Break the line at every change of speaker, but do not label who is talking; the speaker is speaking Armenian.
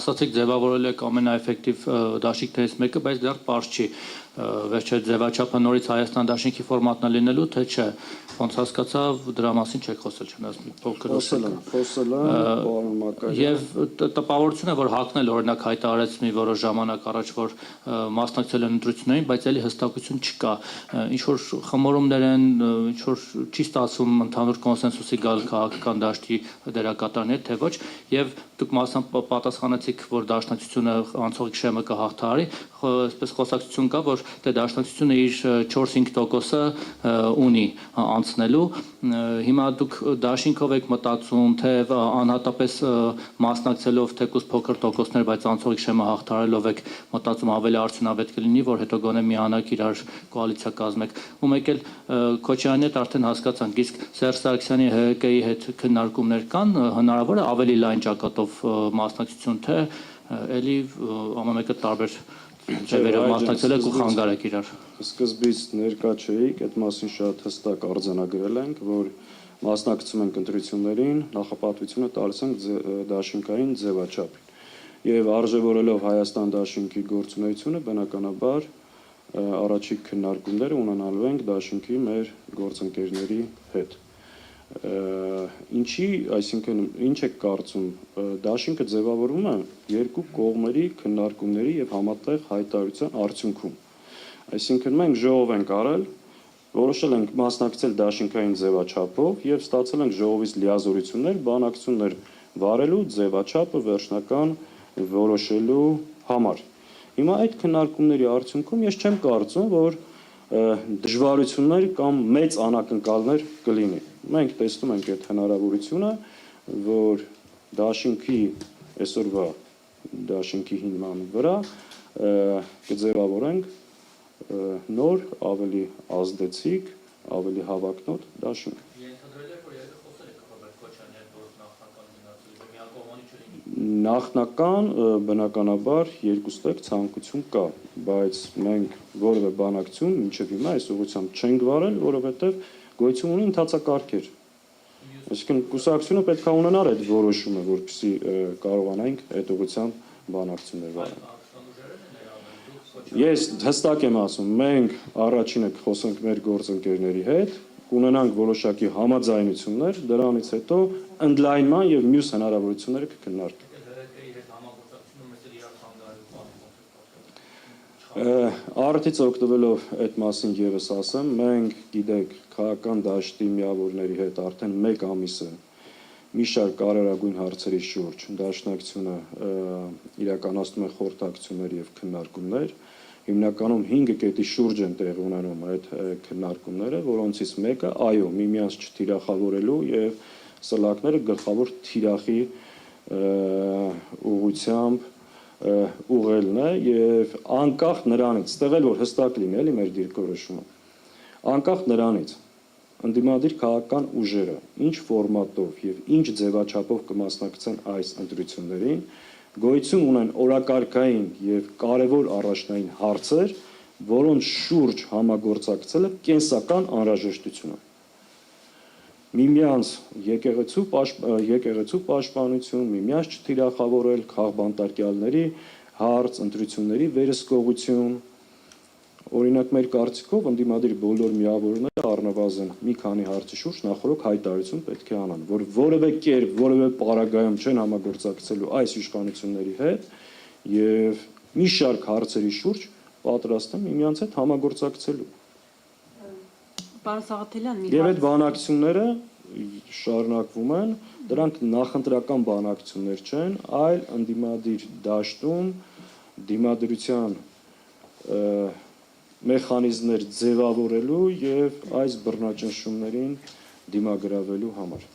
ասացիք ձևավորել եք ամենաէֆեկտիվ դաշինքներից մեկը, բայց դեռ պարզ չի վերջը ձևաչափը նորից Հայաստան դաշինքի ֆորմատնա լինելու, թե չէ, ոնց հասկացա, դրա մասին չեք խոսել, չնայած մի փոքր
խոսել եմ, պարոն Մակարյան։
Եվ տպավորություն է, որ ՀԱԿ-ն էլ օրինակ հայտարարեց մի որոշ ժամանակ առաջ, որ մասնակցել են ընտրություններին, բայց էլի հստակություն չկա։ Ինչ որ խմորումներ են, ինչ որ չի ստացվում ընդհանուր կոնսենսուսի գալ քաղաքական դաշտի դերակատարներ, թե ոչ, եւ դուք մասամբ պատասխանեցիք, որ դաշնակցությունը անցողիկ շեմը կհաղթահարի, այսպես խոսակցություն կա, որ դե դաշնակցությունը իր 4-5%-ը ունի անցնելու։ Հիմա դուք դաշինքով եք մտածում, թե անհատապես մասնակցելով թեկուզ փոքր տոկոսներ, բայց անցողիկ շեմը հաղթահարելով եք մտածում ավելի արդյունավետ կլինի, որ հետո գոնե միանաք իրար կոալիցիա կազմեք։ Ու մեկ էլ Քոչարյանի հետ արդեն հասկացանք, իսկ Սերժ Սարգսյանի ՀՀԿ-ի հետ քննարկումներ կան, հնարավոր է ավելի լայն ճակատով մասնակցություն, թե էլի ամենը տարբեր ձևերով մասնակցել եք ու խանգարեք իրար։
Սկզբից ներկա չէիք, այդ մասին շատ հստակ արձանագրել ենք, որ մասնակցում ենք ընտրություններին, նախապատվությունը տալիս ենք դաշինքային ձևաչափին։ Եվ արժևորելով Հայաստան դաշինքի գործունեությունը, բնականաբար առաջիկ քննարկումները ունենալու ենք դաշինքի մեր գործընկերների հետ։ Ինչի, այսինքն ինչ եք կարծում, դաշինքը ձևավորվում է երկու կողմերի քննարկումների եւ համատեղ հայտարարության արդյունքում։ Այսինքն մենք ժողով ենք արել, որոշել ենք մասնակցել դաշինքային ձևաչափով եւ ստացել ենք ժողովից լիազորություններ, բանակցություններ վարելու ձևաչափը վերջնական որոշելու համար։ Հիմա այդ քննարկումների արդյունքում ես չեմ կարծում, որ դժվարություններ կամ մեծ անակնկալներ կլինի։ Մենք տեսնում ենք այդ հնարավորությունը, որ դաշինքի այսօրվա դաշինքի հիման վրա կձևավորենք նոր, ավելի ազդեցիկ, ավելի հավակնոտ դաշինք։ Նախնական բնականաբար երկուստեք ցանկություն կա, բայց մենք որևէ բանակցություն մինչև հիմա այս ուղղությամբ չենք վարել, որովհետև գոյություն ունի ընթացակարգեր։ Այսինքն կուսակցությունը պետք է ունենար այդ որոշումը, որպեսզի կարողանանք այդ ուղղությամբ բանակցություններ վարել։ Ես հստակ եմ ասում, մենք առաջինը խոսենք մեր գործընկերների հետ, կունենանք որոշակի համաձայնություններ, դրանից հետո ընդլայնման եւ մյուս հնարավորությունները կքննարկենք։ Արդից օգտվելով այդ մասին եւս ասեմ, մենք գիտեք, քաղաքական դաշտի միավորների հետ արդեն 1 ամիս է մի շարք կարևորագույն հարցերի շուրջ դաշնակցությունը իրականացնում է խորհրդակցություններ եւ քննարկումներ։ Հիմնականում 5 կետի շուրջ են տեղ ունենում այդ քննարկումները, որոնցից մեկը, այո, միմյանց չթիրախավորելու եւ սլակները գլխավոր թիրախի ուղղությամբ ուղղելն է եւ անկախ նրանից, ստեղ էլ որ հստակ լինի էլի մեր դիրքորոշումը, անկախ նրանից ընդդիմադիր քաղաքական ուժերը ինչ ֆորմատով եւ ինչ ձևաչափով կմասնակցեն այս ընտրություններին, գոյություն ունեն օրակարգային եւ կարեւոր առաջնային հարցեր, որոնց շուրջ համագործակցելը կենսական անհրաժեշտություն է։ Միմյանց եկեղեցու պաշտպանություն, միմյանց չթիրախավորել, քաղբանտարկյալների հարց, ընտրությունների վերահսկողություն։ Օրինակ մեր կարծիքով ընդդիմադիր բոլոր միավորները առնվազն մի քանի հարցի շուրջ նախորդ հայտարարություն պետք է անան, որ որևէ կերպ, որևէ պարագայում չեն համագործակցելու այս իշխանությունների հետ եւ մի շարք հարցերի շուրջ պատրաստ են միմյանց հետ համագործակցելու։
Պարոն Սաղաթելյան,
Եվ այդ բանակցությունները շարունակվում են, դրանք նախընտրական բանակցություններ չեն, այլ ընդդիմադիր դաշտում դիմադրության մեխանիզմներ ձևավորելու եւ այս բռնաճնշումներին դիմագրավելու համար։